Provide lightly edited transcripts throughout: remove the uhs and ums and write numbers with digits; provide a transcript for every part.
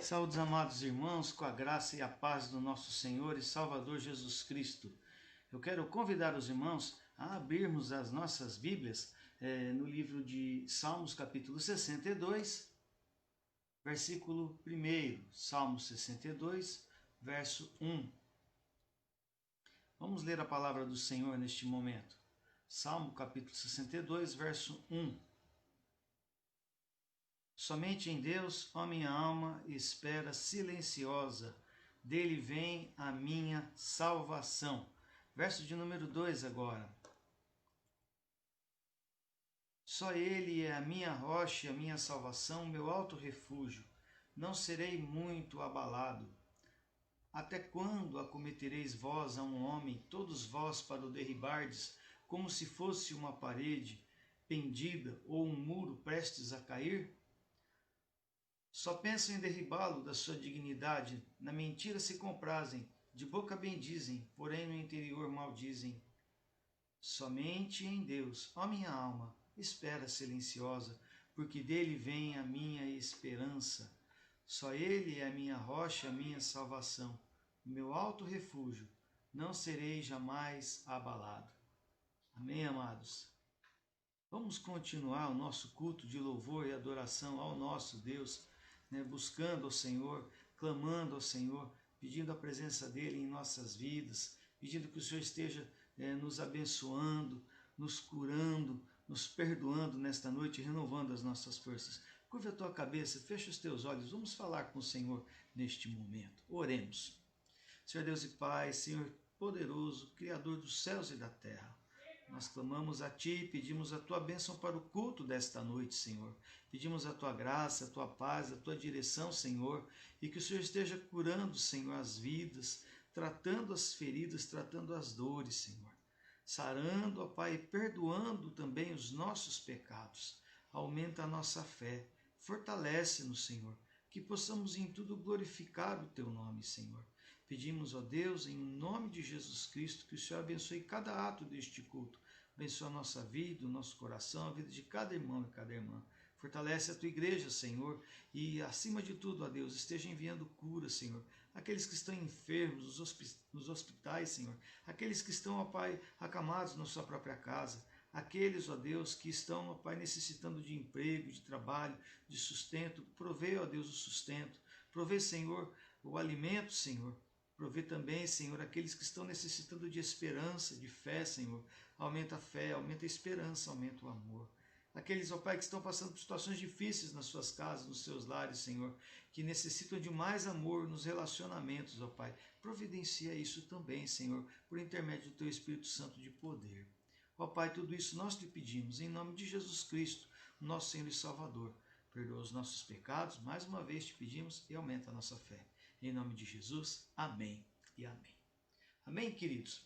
Saúdes, amados irmãos, com a graça e a paz do nosso Senhor e Salvador Jesus Cristo. Eu quero convidar os irmãos a abrirmos as nossas Bíblias no livro de Salmos, capítulo 62, versículo 1. Salmos 62, verso 1. Vamos ler a palavra do Senhor neste momento. Salmo, capítulo 62, verso 1. Somente em Deus, ó minha alma, espera silenciosa, dele vem a minha salvação. Verso de número 2 agora. Só ele é a minha rocha e a minha salvação, meu alto refúgio. Não serei muito abalado. Até quando acometereis vós a um homem, todos vós para o derribardes, como se fosse uma parede pendida ou um muro prestes a cair? Só pensam em derribá-lo da sua dignidade, na mentira se comprazem, de boca bendizem, porém no interior maldizem. Somente em Deus, ó minha alma, espera silenciosa, porque dele vem a minha esperança. Só ele é a minha rocha, a minha salvação, o meu alto refúgio, não serei jamais abalado. Amém, amados? Vamos continuar o nosso culto de louvor e adoração ao nosso Deus, buscando ao Senhor, clamando ao Senhor, pedindo a presença dEle em nossas vidas, pedindo que o Senhor esteja nos abençoando, nos curando, nos perdoando nesta noite, renovando as nossas forças. Curva a tua cabeça, fecha os teus olhos, vamos falar com o Senhor neste momento. Oremos. Senhor Deus e Pai, Senhor poderoso, Criador dos céus e da terra, nós clamamos a Ti e pedimos a Tua bênção para o culto desta noite, Senhor. Pedimos a Tua graça, a Tua paz, a Tua direção, Senhor, e que o Senhor esteja curando, Senhor, as vidas, tratando as feridas, tratando as dores, Senhor. Sarando, ó Pai, perdoando também os nossos pecados. Aumenta a nossa fé, fortalece-nos, Senhor, que possamos em tudo glorificar o Teu nome, Senhor. Pedimos, ó Deus, em nome de Jesus Cristo, que o Senhor abençoe cada ato deste culto. Abençoe a nossa vida, o nosso coração, a vida de cada irmão e cada irmã. Fortalece a Tua igreja, Senhor, e acima de tudo, ó Deus, esteja enviando cura, Senhor. Aqueles que estão enfermos nos hospitais, Senhor. Aqueles que estão, ó Pai, acamados na sua própria casa. Aqueles, ó Deus, que estão, ó Pai, necessitando de emprego, de trabalho, de sustento. Provê, ó Deus, o sustento. Provê, Senhor, o alimento, Senhor. Provê também, Senhor, aqueles que estão necessitando de esperança, de fé, Senhor. Aumenta a fé, aumenta a esperança, aumenta o amor. Aqueles, ó Pai, que estão passando por situações difíceis nas suas casas, nos seus lares, Senhor, que necessitam de mais amor nos relacionamentos, ó Pai. Providencia isso também, Senhor, por intermédio do Teu Espírito Santo de poder. Ó Pai, tudo isso nós te pedimos, em nome de Jesus Cristo, nosso Senhor e Salvador. Perdoa os nossos pecados, mais uma vez te pedimos, e aumenta a nossa fé. Em nome de Jesus, amém e amém. Amém, queridos?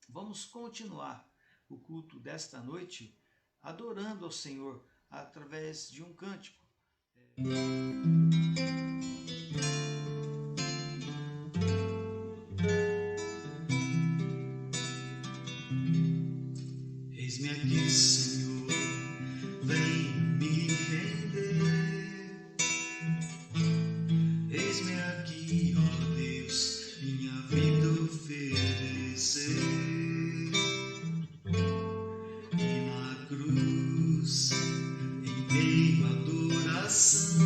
Vamos continuar o culto desta noite adorando ao Senhor através de um cântico. Eis-me aqui, Senhor, vem me render. Eis-me aqui, ó Deus, minha vida oferecer. E na cruz, em meio à adoração,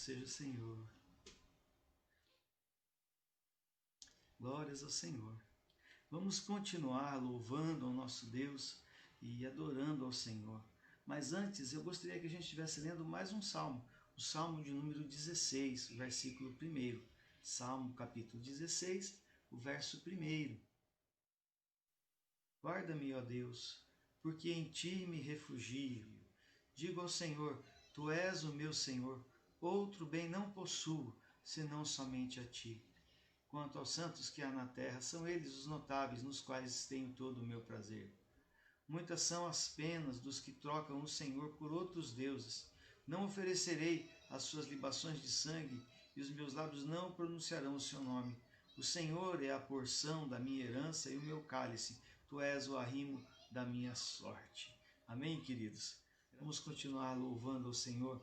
seja o Senhor. Glórias ao Senhor. Vamos continuar louvando ao nosso Deus e adorando ao Senhor. Mas antes, eu gostaria que a gente estivesse lendo mais um salmo, o salmo de número 16, versículo 1. Salmo capítulo 16, o verso 1. Guarda-me, ó Deus, porque em ti me refugio. Digo ao Senhor, tu és o meu Senhor, outro bem não possuo, senão somente a ti. Quanto aos santos que há na terra, são eles os notáveis, nos quais tenho todo o meu prazer. Muitas são as penas dos que trocam o Senhor por outros deuses. Não oferecerei as suas libações de sangue, e os meus lábios não pronunciarão o seu nome. O Senhor é a porção da minha herança e o meu cálice. Tu és o arrimo da minha sorte. Amém, queridos? Vamos continuar louvando ao Senhor.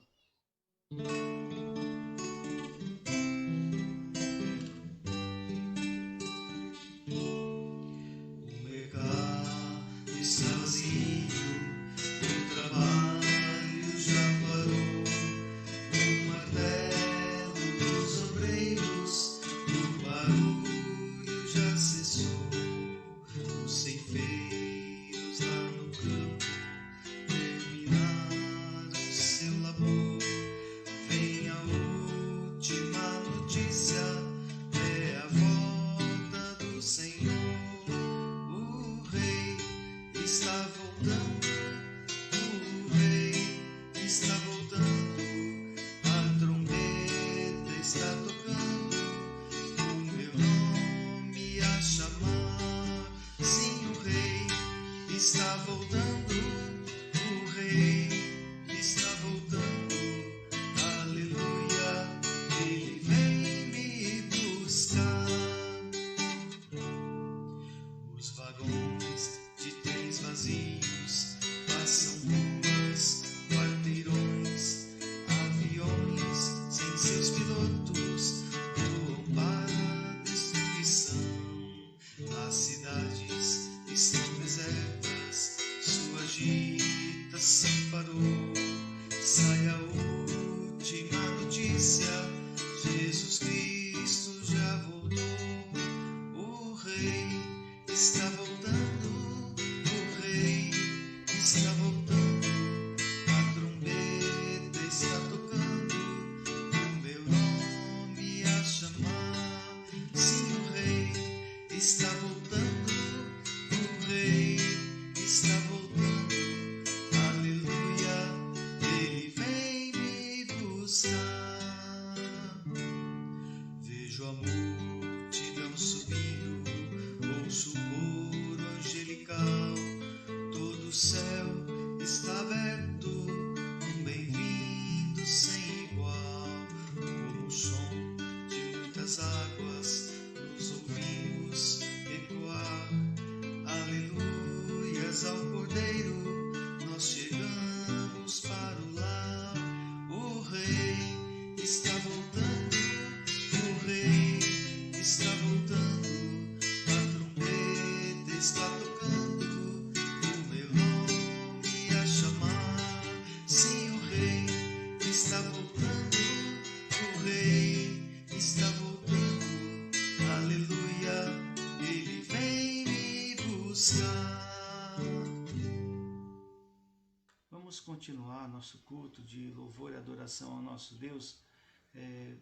Vamos continuar nosso culto de louvor e adoração ao nosso Deus,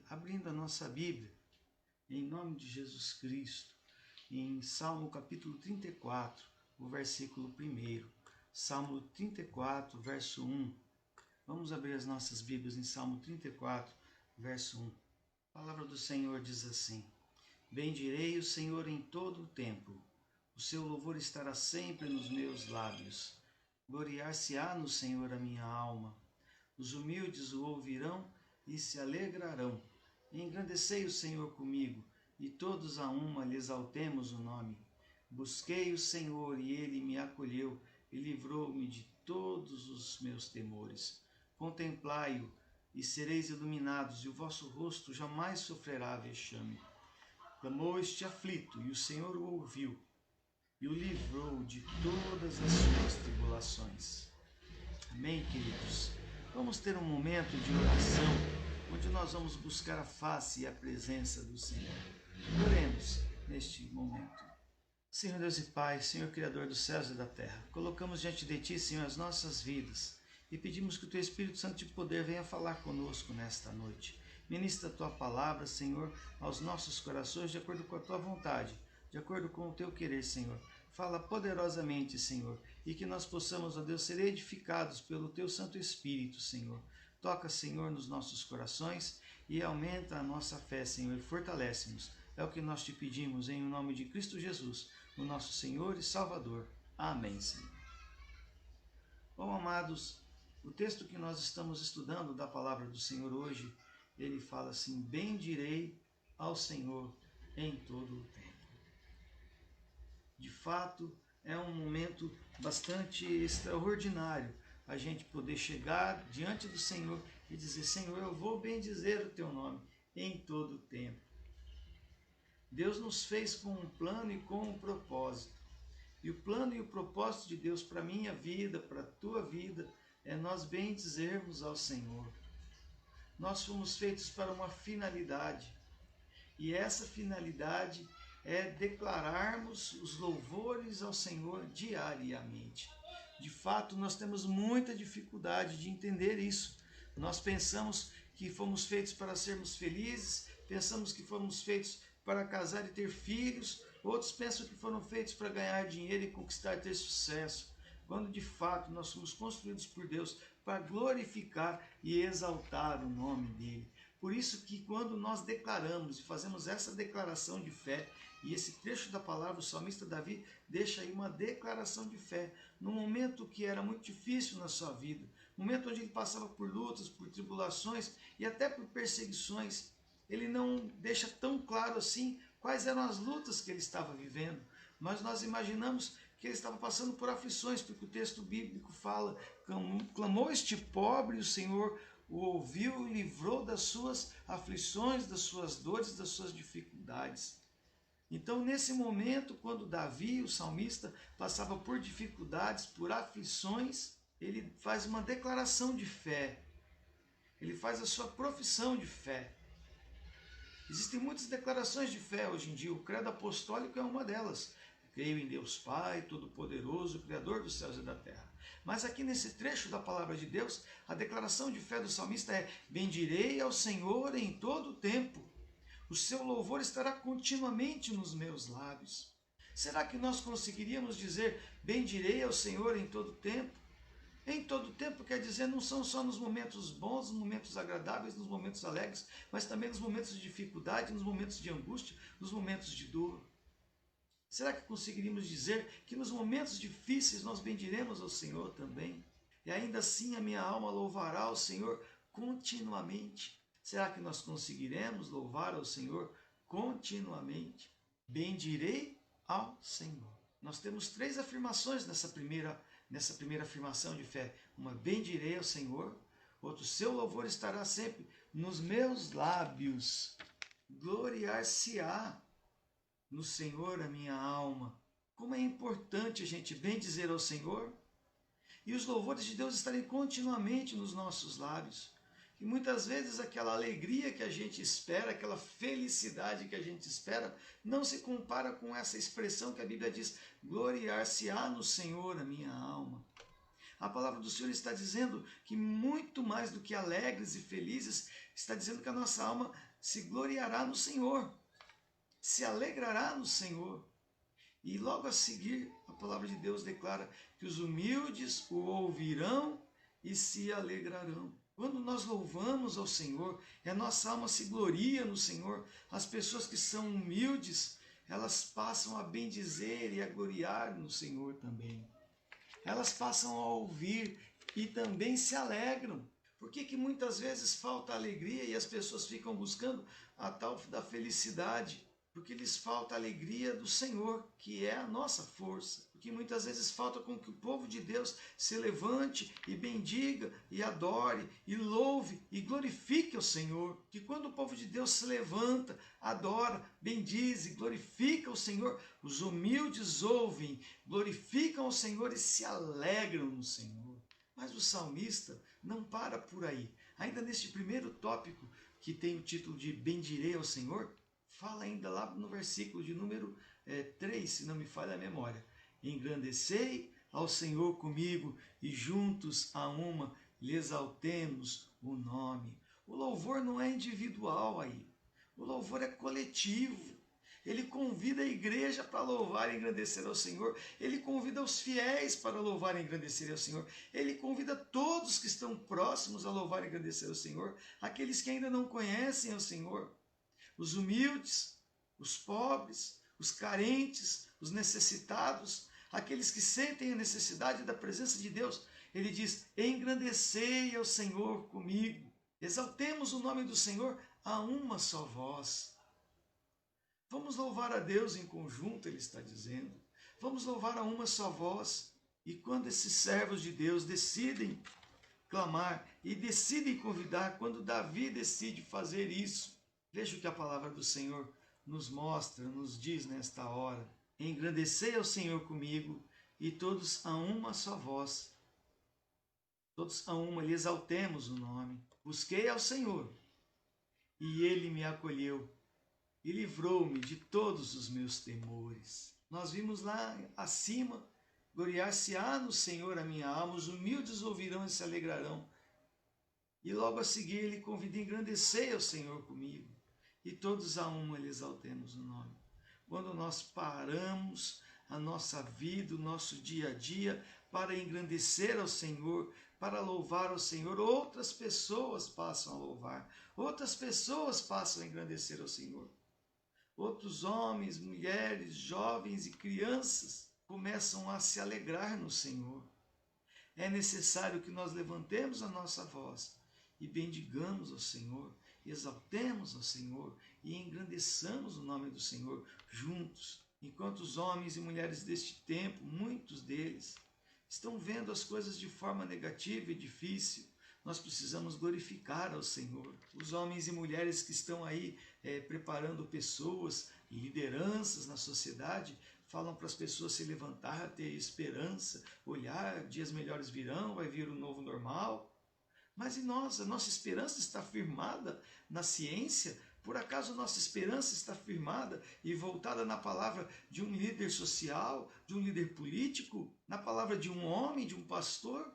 abrindo a nossa Bíblia, em nome de Jesus Cristo, em Salmo capítulo 34, o versículo 1. Salmo 34, verso 1. Vamos abrir as nossas Bíblias em Salmo 34, verso 1. A palavra do Senhor diz assim: Bendirei o Senhor em todo o tempo, o seu louvor estará sempre nos meus lábios. Gloriar-se-á no Senhor a minha alma. Os humildes o ouvirão e se alegrarão. Engrandecei o Senhor comigo, e todos a uma lhe exaltemos o nome. Busquei o Senhor, e ele me acolheu, e livrou-me de todos os meus temores. Contemplai-o, e sereis iluminados, e o vosso rosto jamais sofrerá vexame. Clamou este aflito, e o Senhor o ouviu, e o livrou de todas as suas tribulações. Amém, queridos? Vamos ter um momento de oração onde nós vamos buscar a face e a presença do Senhor. Oremos neste momento. Senhor Deus e Pai, Senhor Criador dos céus e da terra, colocamos diante de Ti, Senhor, as nossas vidas e pedimos que o Teu Espírito Santo de poder venha falar conosco nesta noite. Ministra a Tua palavra, Senhor, aos nossos corações de acordo com a Tua vontade, de acordo com o Teu querer, Senhor. Fala poderosamente, Senhor, e que nós possamos, ó Deus, ser edificados pelo Teu Santo Espírito, Senhor. Toca, Senhor, nos nossos corações e aumenta a nossa fé, Senhor, e fortalece-nos. É o que nós te pedimos em nome de Cristo Jesus, o nosso Senhor e Salvador. Amém, Senhor. Bom, amados, o texto que nós estamos estudando da palavra do Senhor hoje, ele fala assim: bendirei ao Senhor em todo o tempo. De fato, é um momento bastante extraordinário a gente poder chegar diante do Senhor e dizer: Senhor, eu vou bendizer o Teu nome em todo o tempo. Deus nos fez com um plano e com um propósito. E o plano e o propósito de Deus para a minha vida, para a tua vida, é nós bendizermos ao Senhor. Nós fomos feitos para uma finalidade. E essa finalidade é declararmos os louvores ao Senhor diariamente. De fato, nós temos muita dificuldade de entender isso. Nós pensamos que fomos feitos para sermos felizes, pensamos que fomos feitos para casar e ter filhos, outros pensam que foram feitos para ganhar dinheiro e conquistar e ter sucesso, quando de fato nós somos construídos por Deus para glorificar e exaltar o nome dele. Por isso que quando nós declaramos e fazemos essa declaração de fé, e esse trecho da palavra, o salmista Davi deixa aí uma declaração de fé, num momento que era muito difícil na sua vida, momento onde ele passava por lutas, por tribulações e até por perseguições. Ele não deixa tão claro assim quais eram as lutas que ele estava vivendo, mas nós imaginamos que ele estava passando por aflições, porque o texto bíblico fala: clamou este pobre, o Senhor o ouviu e livrou das suas aflições, das suas dores, das suas dificuldades. Então, nesse momento, quando Davi, o salmista, passava por dificuldades, por aflições, ele faz uma declaração de fé, ele faz a sua profissão de fé. Existem muitas declarações de fé hoje em dia, o credo apostólico é uma delas. Creio em Deus Pai, Todo-Poderoso, Criador dos céus e da terra. Mas aqui nesse trecho da palavra de Deus, a declaração de fé do salmista é: bendirei ao Senhor em todo o tempo. O seu louvor estará continuamente nos meus lábios. Será que nós conseguiríamos dizer: bendirei ao Senhor em todo o tempo? Em todo o tempo quer dizer, não são só nos momentos bons, nos momentos agradáveis, nos momentos alegres, mas também nos momentos de dificuldade, nos momentos de angústia, nos momentos de dor. Será que conseguiríamos dizer que nos momentos difíceis nós bendiremos ao Senhor também? E ainda assim a minha alma louvará ao Senhor continuamente. Será que nós conseguiremos louvar ao Senhor continuamente? Bendirei ao Senhor. Nós temos 3 afirmações nessa primeira afirmação de fé. Uma: bendirei ao Senhor. Outro: seu louvor estará sempre nos meus lábios. Gloriar-se-á no Senhor a minha alma. Como é importante a gente bendizer ao Senhor e os louvores de Deus estarem continuamente nos nossos lábios. E muitas vezes aquela alegria que a gente espera, aquela felicidade que a gente espera, não se compara com essa expressão que a Bíblia diz: gloriar-se-á no Senhor a minha alma. A palavra do Senhor está dizendo que muito mais do que alegres e felizes, está dizendo que a nossa alma se gloriará no Senhor, se alegrará no Senhor. E logo a seguir, a palavra de Deus declara que os humildes o ouvirão e se alegrarão. Quando nós louvamos ao Senhor, a nossa alma se gloria no Senhor. As pessoas que são humildes, elas passam a bendizer e a gloriar no Senhor também. Elas passam a ouvir e também se alegram. Por que muitas vezes falta alegria e as pessoas ficam buscando a tal da felicidade? Porque lhes falta a alegria do Senhor, que é a nossa força. Porque muitas vezes falta com que o povo de Deus se levante e bendiga e adore e louve e glorifique ao Senhor. Que quando o povo de Deus se levanta, adora, bendiz e glorifica ao Senhor, os humildes ouvem, glorificam ao Senhor e se alegram no Senhor. Mas o salmista não para por aí. Ainda neste primeiro tópico, que tem o título de Bendirei ao Senhor, fala ainda lá no versículo de número 3, se não me falha a memória. Engrandecei ao Senhor comigo e juntos a uma lhe exaltemos o nome. O louvor não é individual aí, o louvor é coletivo. Ele convida a igreja para louvar e engrandecer ao Senhor. Ele convida os fiéis para louvar e engrandecer ao Senhor. Ele convida todos que estão próximos a louvar e engrandecer ao Senhor. Aqueles que ainda não conhecem ao Senhor. Os humildes, os pobres, os carentes, os necessitados, aqueles que sentem a necessidade da presença de Deus. Ele diz, engrandecei ao Senhor comigo. Exaltemos o nome do Senhor a uma só voz. Vamos louvar a Deus em conjunto, ele está dizendo. Vamos louvar a uma só voz. E quando esses servos de Deus decidem clamar e decidem convidar, quando Davi decide fazer isso, veja o que a palavra do Senhor nos mostra, nos diz nesta hora. Engrandecei ao Senhor comigo e todos a uma só voz. Todos a uma, lhe exaltemos o nome. Busquei ao Senhor e ele me acolheu e livrou-me de todos os meus temores. Nós vimos lá acima, gloriar-se-á no Senhor a minha alma, os humildes ouvirão e se alegrarão. E logo a seguir ele convida, engrandecei ao Senhor comigo, e todos a uma lhe exaltemos o nome. Quando nós paramos a nossa vida, o nosso dia a dia, para engrandecer ao Senhor, para louvar ao Senhor, outras pessoas passam a louvar, outras pessoas passam a engrandecer ao Senhor. Outros homens, mulheres, jovens e crianças começam a se alegrar no Senhor. É necessário que nós levantemos a nossa voz e bendigamos ao Senhor, exaltemos ao Senhor e engrandeçamos o nome do Senhor juntos. Enquanto os homens e mulheres deste tempo, muitos deles, estão vendo as coisas de forma negativa e difícil, nós precisamos glorificar ao Senhor. Os homens e mulheres que estão aí preparando pessoas, lideranças na sociedade, falam para as pessoas se levantar, ter esperança, olhar, dias melhores virão, vai vir o novo normal. Mas e nós? A nossa esperança está firmada na ciência? Por acaso nossa esperança está firmada e voltada na palavra de um líder social, de um líder político, na palavra de um homem, de um pastor?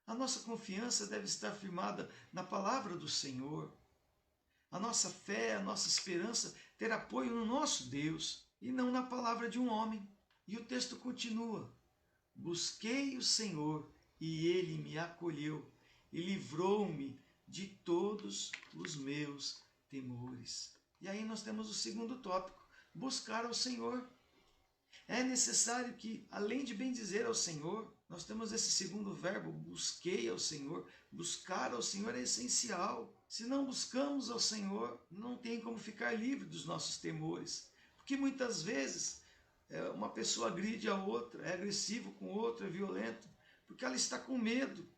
A nossa confiança deve estar firmada na palavra do Senhor. A nossa fé, a nossa esperança ter apoio no nosso Deus e não na palavra de um homem. E o texto continua. Busquei o Senhor e ele me acolheu e livrou-me de todos os meus temores. E aí nós temos o segundo tópico, buscar ao Senhor. É necessário que, além de bendizer ao Senhor, nós temos esse segundo verbo, busquei ao Senhor. Buscar ao Senhor é essencial. Se não buscamos ao Senhor, não tem como ficar livre dos nossos temores. Porque muitas vezes uma pessoa agride a outra, é agressivo com outra, é violento, porque ela está com medo.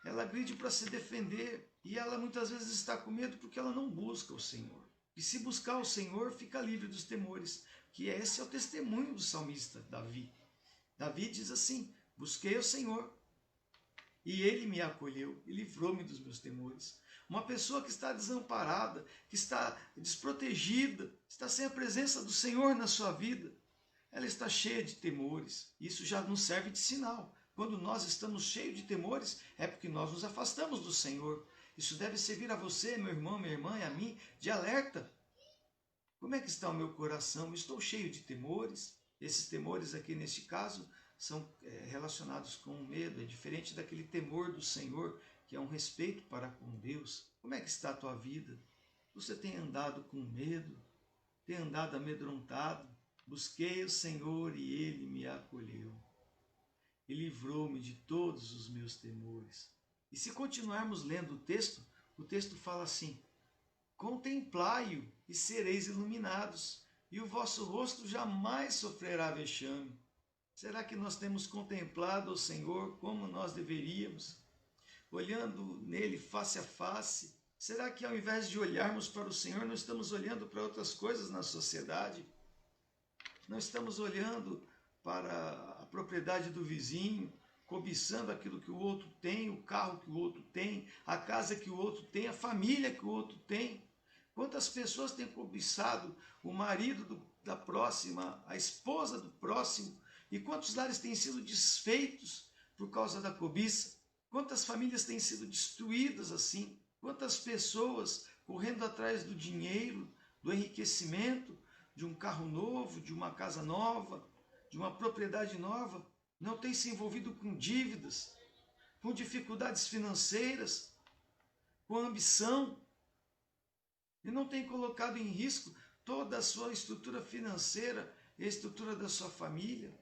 Ela agride para se defender e ela muitas vezes está com medo porque ela não busca o Senhor. E se buscar o Senhor, fica livre dos temores, que esse é o testemunho do salmista Davi. Davi diz assim, busquei o Senhor e ele me acolheu e livrou-me dos meus temores. Uma pessoa que está desamparada, que está desprotegida, está sem a presença do Senhor na sua vida, ela está cheia de temores. Isso já nos serve de sinal. Quando nós estamos cheios de temores, é porque nós nos afastamos do Senhor. Isso deve servir a você, meu irmão, minha irmã, e a mim, de alerta. Como é que está o meu coração? Estou cheio de temores? Esses temores aqui, neste caso, são relacionados com o medo. É diferente daquele temor do Senhor, que é um respeito para com Deus. Como é que está a tua vida? Você tem andado com medo? Tem andado amedrontado? Busquei o Senhor e ele me acolheu e livrou-me de todos os meus temores. E se continuarmos lendo o texto fala assim, contemplai-o e sereis iluminados, e o vosso rosto jamais sofrerá vexame. Será que nós temos contemplado o Senhor como nós deveríamos? Olhando nele face a face? Será que ao invés de olharmos para o Senhor, não estamos olhando para outras coisas na sociedade? Não estamos olhando para a propriedade do vizinho, cobiçando aquilo que o outro tem, o carro que o outro tem, a casa que o outro tem, a família que o outro tem. Quantas pessoas têm cobiçado o marido da próxima, a esposa do próximo, e quantos lares têm sido desfeitos por causa da cobiça? Quantas famílias têm sido destruídas assim? Quantas pessoas correndo atrás do dinheiro, do enriquecimento, de um carro novo, de uma casa nova, de uma propriedade nova, não têm se envolvido com dívidas, com dificuldades financeiras, com ambição, e não têm colocado em risco toda a sua estrutura financeira e a estrutura da sua família,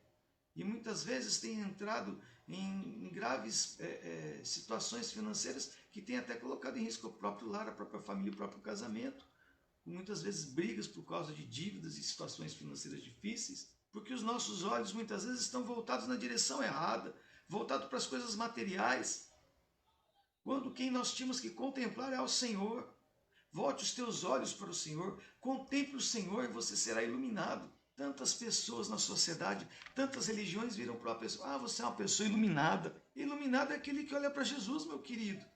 e muitas vezes têm entrado em graves situações financeiras que têm até colocado em risco o próprio lar, a própria família, o próprio casamento, com muitas vezes brigas por causa de dívidas e situações financeiras difíceis, porque os nossos olhos muitas vezes estão voltados na direção errada, voltados para as coisas materiais, quando quem nós tínhamos que contemplar é o Senhor. Volte os teus olhos para o Senhor, contemple o Senhor e você será iluminado. Tantas pessoas na sociedade, tantas religiões viram para uma pessoa, você é uma pessoa iluminada. Iluminado é aquele que olha para Jesus, meu querido.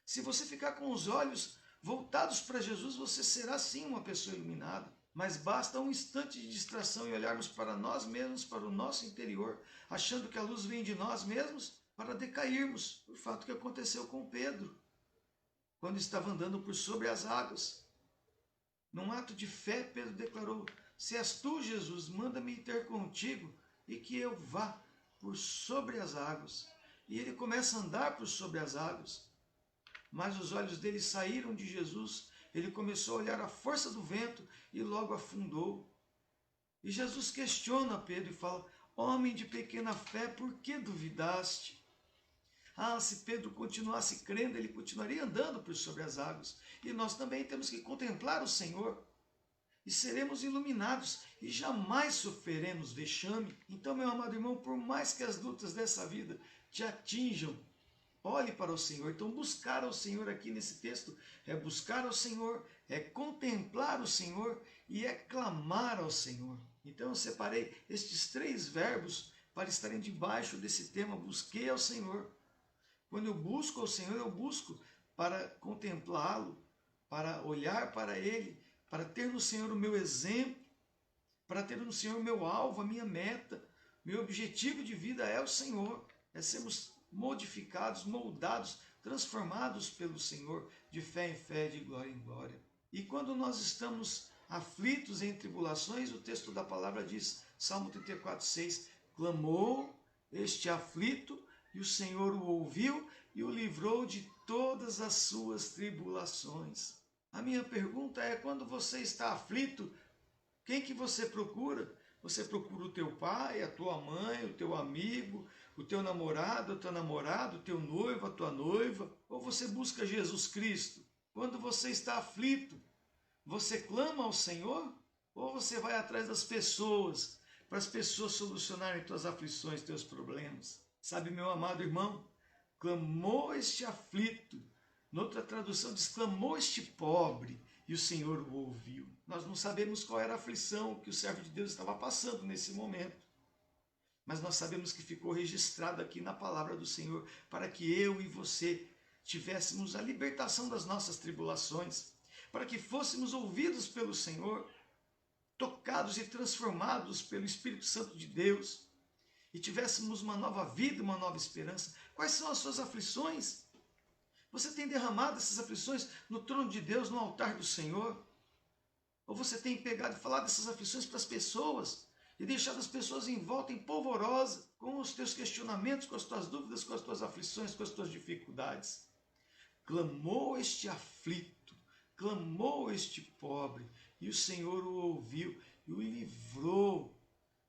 Se você ficar com os olhos voltados para Jesus, você será sim uma pessoa iluminada. Mas basta um instante de distração e olharmos para nós mesmos, para o nosso interior, achando que a luz vem de nós mesmos, para decairmos. O fato que aconteceu com Pedro, quando estava andando por sobre as águas. Num ato de fé, Pedro declarou: se és tu, Jesus, manda-me ir ter contigo e que eu vá por sobre as águas. E ele começa a andar por sobre as águas. Mas os olhos dele saíram de Jesus, ele começou a olhar a força do vento e logo afundou. E Jesus questiona Pedro e fala: homem de pequena fé, por que duvidaste? Se Pedro continuasse crendo, ele continuaria andando por sobre as águas. E nós também temos que contemplar o Senhor. E seremos iluminados e jamais sofreremos vexame. Então, meu amado irmão, por mais que as lutas dessa vida te atinjam, olhe para o Senhor. Então, buscar ao Senhor aqui nesse texto é buscar ao Senhor, é contemplar o Senhor e é clamar ao Senhor. Então, eu separei estes 3 verbos para estarem debaixo desse tema: busquei ao Senhor. Quando eu busco ao Senhor, eu busco para contemplá-lo, para olhar para Ele, para ter no Senhor o meu exemplo, para ter no Senhor o meu alvo, a minha meta. Meu objetivo de vida é o Senhor, é sermos modificados, moldados, transformados pelo Senhor, de fé em fé, de glória em glória. E quando nós estamos aflitos em tribulações, o texto da palavra diz, Salmo 34:6, clamou este aflito, e o Senhor o ouviu e o livrou de todas as suas tribulações. A minha pergunta é, quando você está aflito, quem que você procura? Você procura o teu pai, a tua mãe, o teu amigo, o teu namorado, o teu noivo, a tua noiva? Ou você busca Jesus Cristo? Quando você está aflito, você clama ao Senhor? Ou você vai atrás das pessoas, para as pessoas solucionarem tuas aflições, teus problemas? Sabe, meu amado irmão, clamou este aflito. Noutra tradução diz, clamou este pobre, e o Senhor o ouviu. Nós não sabemos qual era a aflição que o servo de Deus estava passando nesse momento. Mas nós sabemos que ficou registrado aqui na palavra do Senhor, para que eu e você tivéssemos a libertação das nossas tribulações, para que fôssemos ouvidos pelo Senhor, tocados e transformados pelo Espírito Santo de Deus, e tivéssemos uma nova vida, uma nova esperança. Quais são as suas aflições? Você tem derramado essas aflições no trono de Deus, no altar do Senhor? Ou você tem pegado e falado dessas aflições para as pessoas e deixado as pessoas em volta, em polvorosa, com os teus questionamentos, com as tuas dúvidas, com as tuas aflições, com as tuas dificuldades? Clamou este aflito, clamou este pobre, e o Senhor o ouviu e o livrou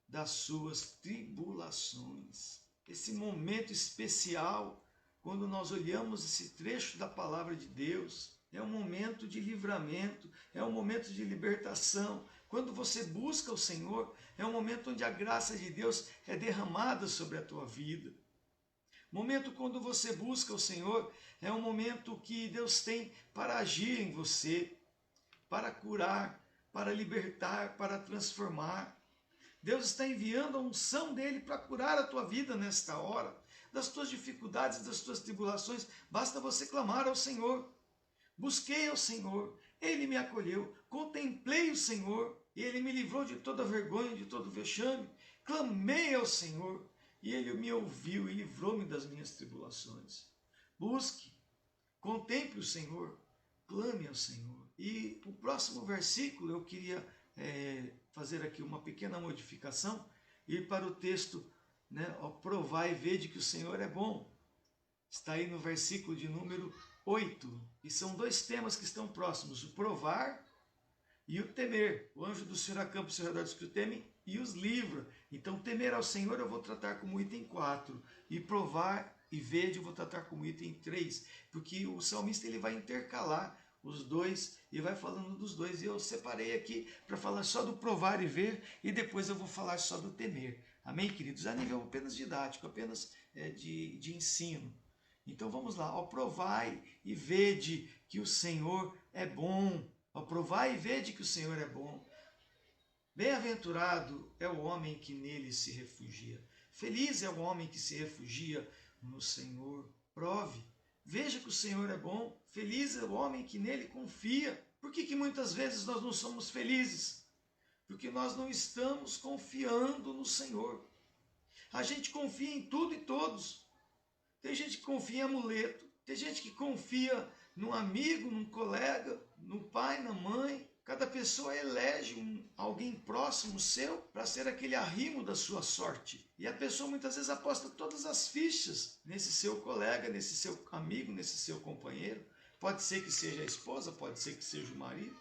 das suas tribulações. Esse momento especial, quando nós olhamos esse trecho da palavra de Deus, é um momento de livramento, é um momento de libertação. Quando você busca o Senhor, é um momento onde a graça de Deus é derramada sobre a tua vida. Momento quando você busca o Senhor, é um momento que Deus tem para agir em você, para curar, para libertar, para transformar. Deus está enviando a unção dele para curar a tua vida nesta hora, das tuas dificuldades, das tuas tribulações. Basta você clamar ao Senhor. Busquei ao Senhor, ele me acolheu. Contemplei o Senhor, e ele me livrou de toda vergonha, de todo vexame. Clamei ao Senhor, e ele me ouviu e livrou-me das minhas tribulações. Busque, contemple o Senhor, clame ao Senhor. E o próximo versículo eu queria fazer aqui uma pequena modificação, ir para o texto, né? Provai e vede que o Senhor é bom. Está aí no versículo de número 8. E são dois temas que estão próximos: o provar e o temer. O anjo do Senhor acampa ao seu redor dos que o temem e os livra. Então, temer ao Senhor eu vou tratar como item 4. E provar e vede eu vou tratar como item 3. Porque o salmista ele vai intercalar os dois e vai falando dos dois. E eu separei aqui para falar só do provar e ver, e depois eu vou falar só do temer. Amém, queridos? A nível apenas didático, apenas de ensino. Então vamos lá. Ó, provai e vede que o Senhor é bom. Ó, provai e vede que o Senhor é bom. Bem-aventurado é o homem que nele se refugia. Feliz é o homem que se refugia no Senhor. Prove. Veja que o Senhor é bom. Feliz é o homem que nele confia. Por que muitas vezes nós não somos felizes? Porque nós não estamos confiando no Senhor. A gente confia em tudo e todos. Tem gente que confia em amuleto, tem gente que confia num amigo, num colega, no pai, na mãe. Cada pessoa elege alguém próximo seu para ser aquele arrimo da sua sorte. E a pessoa muitas vezes aposta todas as fichas nesse seu colega, nesse seu amigo, nesse seu companheiro. Pode ser que seja a esposa, pode ser que seja o marido.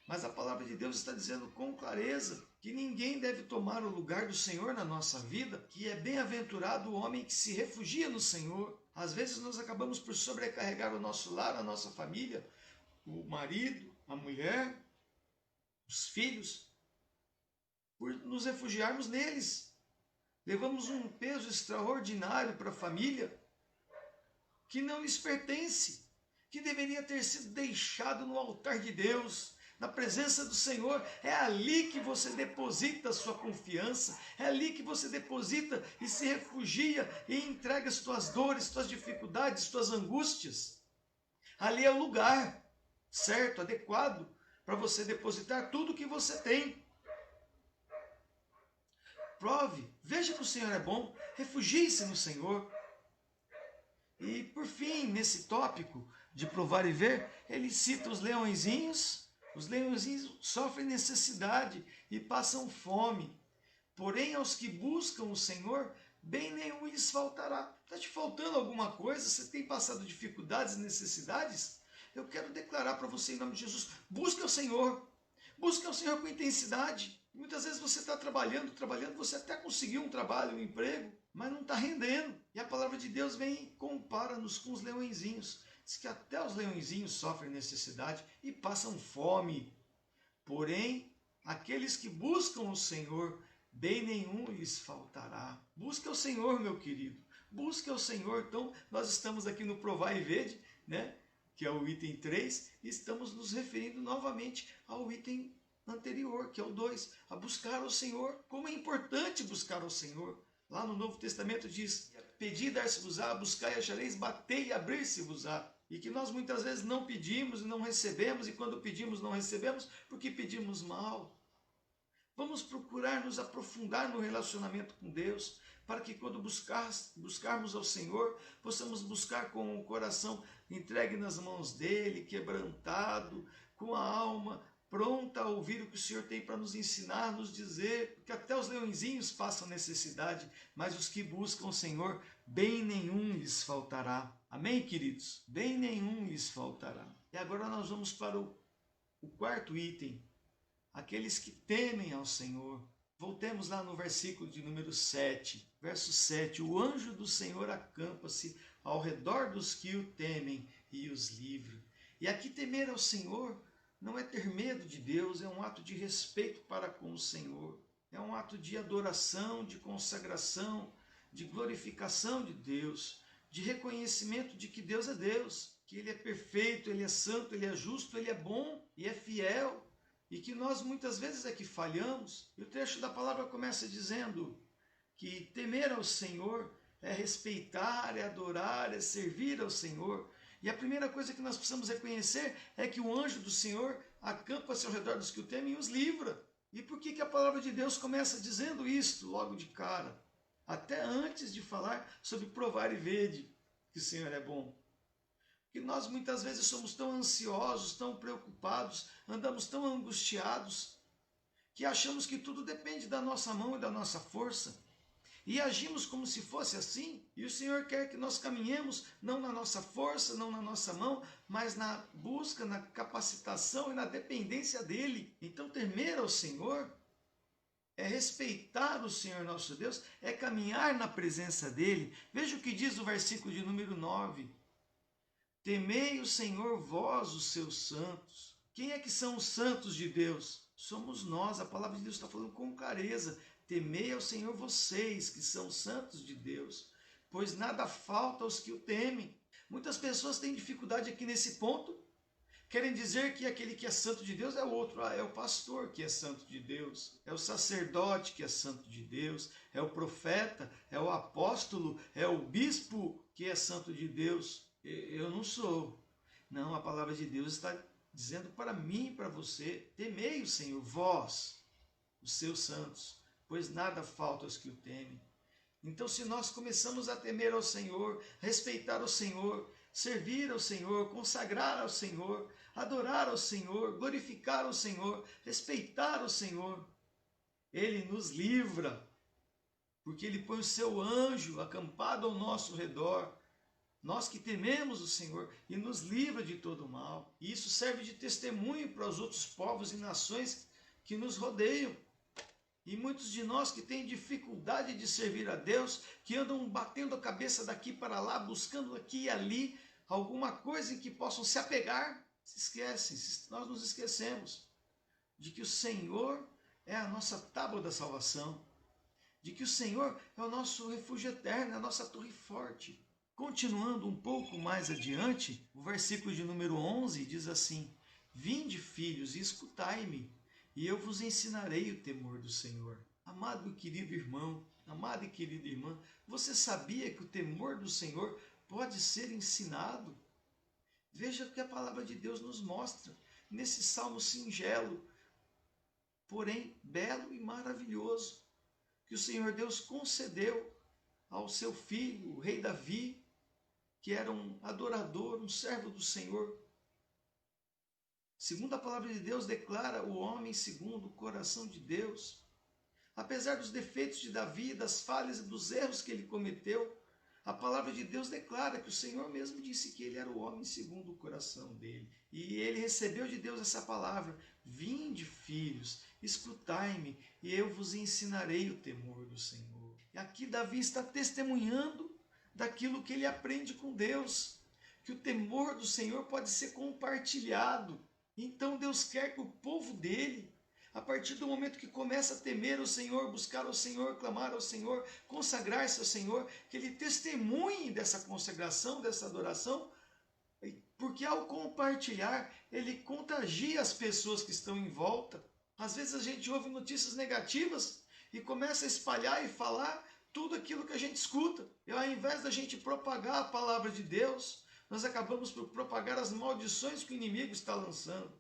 Mas a palavra de Deus está dizendo com clareza que ninguém deve tomar o lugar do Senhor na nossa vida, que é bem-aventurado o homem que se refugia no Senhor. Às vezes nós acabamos por sobrecarregar o nosso lar, a nossa família, o marido, a mulher, os filhos, por nos refugiarmos neles. Levamos um peso extraordinário para a família que não lhes pertence, que deveria ter sido deixado no altar de Deus, na presença do Senhor. É ali que você deposita a sua confiança, é ali que você deposita e se refugia e entrega as tuas dores, tuas dificuldades, tuas angústias. Ali é o lugar certo, adequado, para você depositar tudo o que você tem. Prove, veja que o Senhor é bom, refugie-se no Senhor. E por fim, nesse tópico de provar e ver, ele cita os leõezinhos. Os leõezinhos sofrem necessidade e passam fome. Porém, aos que buscam o Senhor, bem nenhum lhes faltará. Está te faltando alguma coisa? Você tem passado dificuldades e necessidades? Eu quero declarar para você em nome de Jesus: busque o Senhor. Busque o Senhor com intensidade. Muitas vezes você está trabalhando, você até conseguiu um trabalho, um emprego, mas não está rendendo. E a palavra de Deus vem e compara-nos com os leõezinhos. Diz que até os leõezinhos sofrem necessidade e passam fome. Porém, aqueles que buscam o Senhor, bem nenhum lhes faltará. Busque o Senhor, meu querido. Busque o Senhor. Então, nós estamos aqui no Provar e Vede, né? Que é o item 3, e estamos nos referindo novamente ao item anterior, que é o 2, a buscar o Senhor. Como é importante buscar o Senhor. Lá no Novo Testamento diz: pedi, dar-se-vos-á, buscai e achareis, batei e abrir-se-vos-á. E que nós muitas vezes não pedimos e não recebemos, e quando pedimos não recebemos, porque pedimos mal. Vamos procurar nos aprofundar no relacionamento com Deus, para que quando buscarmos ao Senhor, possamos buscar com o coração entregue nas mãos dele, quebrantado, com a alma pronta a ouvir o que o Senhor tem para nos ensinar, nos dizer, porque até os leõezinhos passam necessidade, mas os que buscam o Senhor, bem nenhum lhes faltará. Amém, queridos? Bem nenhum lhes faltará. E agora nós vamos para o quarto item, aqueles que temem ao Senhor. Voltemos lá no versículo de número 7, verso 7, o anjo do Senhor acampa-se ao redor dos que o temem e os livra. E aqui temer ao Senhor não é ter medo de Deus, é um ato de respeito para com o Senhor. É um ato de adoração, de consagração, de glorificação de Deus, de reconhecimento de que Deus é Deus, que Ele é perfeito, Ele é santo, Ele é justo, Ele é bom e é fiel. e que nós muitas vezes é que falhamos. E o trecho da palavra começa dizendo que temer ao Senhor é respeitar, é adorar, é servir ao Senhor. E a primeira coisa que nós precisamos reconhecer é que o anjo do Senhor acampa-se ao redor dos que o temem e os livra. E por que a palavra de Deus começa dizendo isto logo de cara? Até antes de falar sobre provar e vede que o Senhor é bom. Que nós muitas vezes somos tão ansiosos, tão preocupados, andamos tão angustiados, que achamos que tudo depende da nossa mão e da nossa força. E agimos como se fosse assim. E o Senhor quer que nós caminhemos não na nossa força, não na nossa mão, mas na busca, na capacitação e na dependência dEle. Então temer ao Senhor é respeitar o Senhor nosso Deus, é caminhar na presença dEle. Veja o que diz o versículo de número 9. Temei o Senhor, vós, os seus santos. Quem é que são os santos de Deus? Somos nós. A palavra de Deus está falando com clareza. Temei ao Senhor vocês, que são santos de Deus, pois nada falta aos que o temem. Muitas pessoas têm dificuldade aqui nesse ponto. Querem dizer que aquele que é santo de Deus é o outro. É o pastor que é santo de Deus. É o sacerdote que é santo de Deus. É o profeta, é o apóstolo, é o bispo que é santo de Deus. Eu não sou. Não, a palavra de Deus está dizendo para mim e para você: temei o Senhor, vós, os seus santos, pois nada falta aos que o temem. Então, se nós começamos a temer ao Senhor, respeitar o Senhor, servir ao Senhor, consagrar ao Senhor, adorar ao Senhor, glorificar ao Senhor, respeitar o Senhor, Ele nos livra, porque Ele põe o seu anjo acampado ao nosso redor. Nós que tememos o Senhor, e nos livra de todo o mal. E isso serve de testemunho para os outros povos e nações que nos rodeiam. E muitos de nós que têm dificuldade de servir a Deus, que andam batendo a cabeça daqui para lá, buscando aqui e ali alguma coisa em que possam se apegar, se esquecem, nós nos esquecemos de que o Senhor é a nossa tábua da salvação, de que o Senhor é o nosso refúgio eterno, é a nossa torre forte. Continuando um pouco mais adiante, o versículo de número 11 diz assim: Vinde, filhos, e escutai-me, e eu vos ensinarei o temor do Senhor. Amado e querido irmão, amada e querida irmã, você sabia que o temor do Senhor pode ser ensinado? Veja o que a palavra de Deus nos mostra nesse salmo singelo, porém belo e maravilhoso, que o Senhor Deus concedeu ao seu filho, o rei Davi, que era um adorador, um servo do Senhor. Segundo a palavra de Deus, declara o homem segundo o coração de Deus. Apesar dos defeitos de Davi, das falhas e dos erros que ele cometeu, a palavra de Deus declara que o Senhor mesmo disse que ele era o homem segundo o coração dele. E ele recebeu de Deus essa palavra: Vinde, filhos, escutai-me, e eu vos ensinarei o temor do Senhor. E aqui Davi está testemunhando daquilo que ele aprende com Deus, que o temor do Senhor pode ser compartilhado. Então Deus quer que o povo dele, a partir do momento que começa a temer o Senhor, buscar o Senhor, clamar ao Senhor, consagrar-se ao Senhor, que ele testemunhe dessa consagração, dessa adoração, porque ao compartilhar, ele contagia as pessoas que estão em volta. Às vezes a gente ouve notícias negativas e começa a espalhar e falar tudo aquilo que a gente escuta. E ao invés da gente propagar a palavra de Deus, nós acabamos por propagar as maldições que o inimigo está lançando.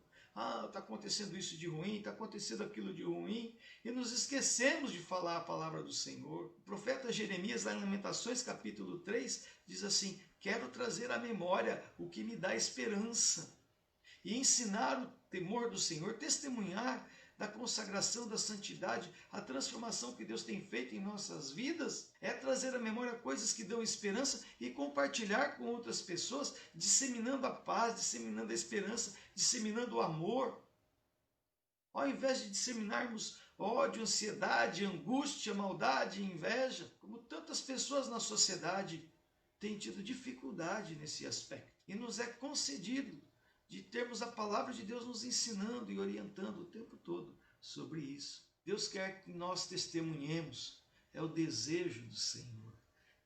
Está acontecendo isso de ruim, está acontecendo aquilo de ruim, e nos esquecemos de falar a palavra do Senhor. O profeta Jeremias, lá em Lamentações, capítulo 3, diz assim: quero trazer à memória o que me dá esperança, e ensinar o temor do Senhor, testemunhar da consagração, da santidade, a transformação que Deus tem feito em nossas vidas, é trazer à memória coisas que dão esperança e compartilhar com outras pessoas, disseminando a paz, disseminando a esperança, disseminando o amor. Ao invés de disseminarmos ódio, ansiedade, angústia, maldade, inveja, como tantas pessoas na sociedade têm tido dificuldade nesse aspecto. E nos é concedido de termos a palavra de Deus nos ensinando e orientando o tempo todo sobre isso. Deus quer que nós testemunhemos, é o desejo do Senhor.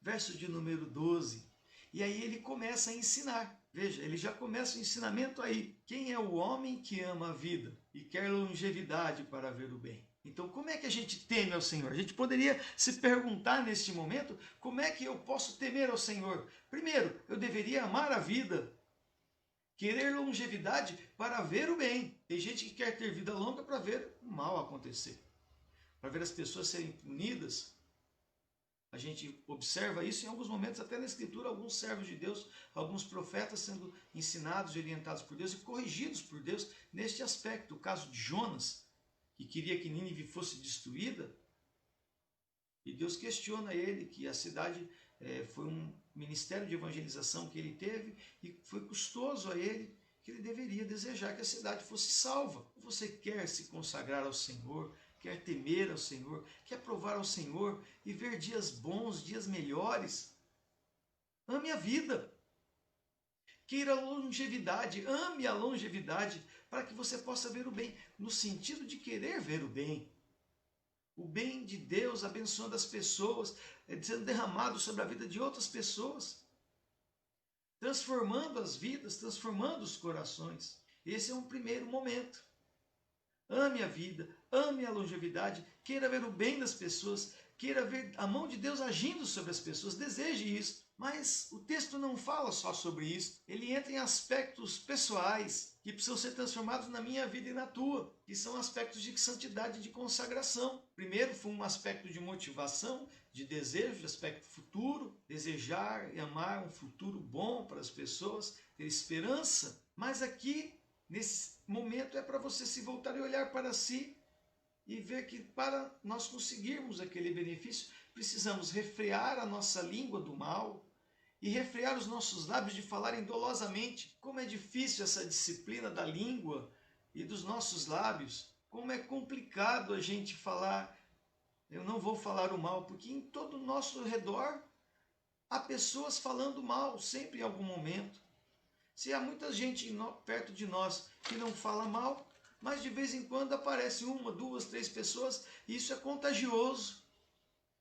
Verso de número 12: E aí ele começa a ensinar. Veja, ele já começa o ensinamento aí. Quem é o homem que ama a vida e quer longevidade para ver o bem? Então, como é que a gente teme ao Senhor? A gente poderia se perguntar neste momento, como é que eu posso temer ao Senhor? Primeiro, eu deveria amar a vida, querer longevidade para ver o bem. Tem gente que quer ter vida longa para ver o mal acontecer, para ver as pessoas serem punidas. A gente observa isso em alguns momentos, até na Escritura, alguns servos de Deus, alguns profetas sendo ensinados e orientados por Deus e corrigidos por Deus neste aspecto. O caso de Jonas, que queria que Nínive fosse destruída, e Deus questiona ele, que a cidade foi um ministério de evangelização que ele teve, e foi custoso a ele, que ele deveria desejar que a cidade fosse salva. Você quer se consagrar ao Senhor, quer temer ao Senhor, quer provar ao Senhor e ver dias bons, dias melhores? Ame a vida. Queira longevidade, ame a longevidade, para que você possa ver o bem, no sentido de querer ver o bem. O bem de Deus abençoando as pessoas, sendo derramado sobre a vida de outras pessoas, transformando as vidas, transformando os corações. Esse é um primeiro momento. Ame a vida, ame a longevidade, queira ver o bem das pessoas, queira ver a mão de Deus agindo sobre as pessoas, deseje isso. Mas o texto não fala só sobre isso, ele entra em aspectos pessoais que precisam ser transformados na minha vida e na tua, que são aspectos de santidade e de consagração. Primeiro foi um aspecto de motivação, de desejo, de aspecto futuro, desejar e amar um futuro bom para as pessoas, ter esperança. Mas aqui, nesse momento, é para você se voltar e olhar para si e ver que para nós conseguirmos aquele benefício, precisamos refrear a nossa língua do mal e refrear os nossos lábios de falarem dolosamente. Como é difícil essa disciplina da língua e dos nossos lábios. Como é complicado a gente falar, eu não vou falar o mal, porque em todo o nosso redor há pessoas falando mal, sempre em algum momento. Se há muita gente perto de nós que não fala mal, mas de vez em quando aparece uma, duas, três pessoas, e isso é contagioso,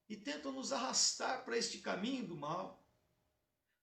e tentam nos arrastar para este caminho do mal.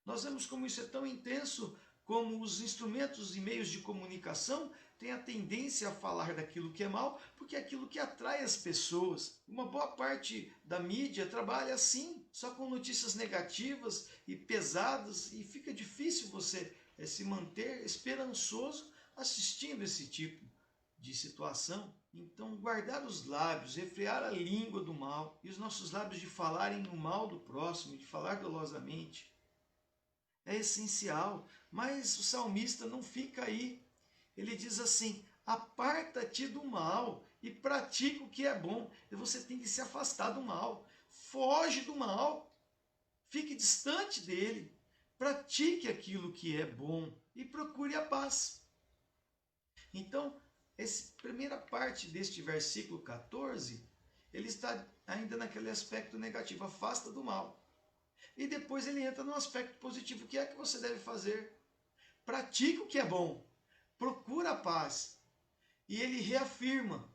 Nós vemos como isso é tão intenso, como os instrumentos e meios de comunicação têm a tendência a falar daquilo que é mal, porque é aquilo que atrai as pessoas. Uma boa parte da mídia trabalha assim, só com notícias negativas e pesadas, e fica difícil você se manter esperançoso assistindo esse tipo de situação. Então, guardar os lábios, refrear a língua do mal, e os nossos lábios de falarem no mal do próximo, de falar dolosamente, é essencial. Mas o salmista não fica aí. Ele diz assim: aparta-te do mal e pratica o que é bom. E você tem que se afastar do mal. Foge do mal. Fique distante dele. Pratique aquilo que é bom e procure a paz. Então, essa primeira parte deste versículo 14, ele está ainda naquele aspecto negativo, afasta do mal. E depois ele entra no aspecto positivo, que é que você deve fazer. Pratique o que é bom, procura a paz. E ele reafirma,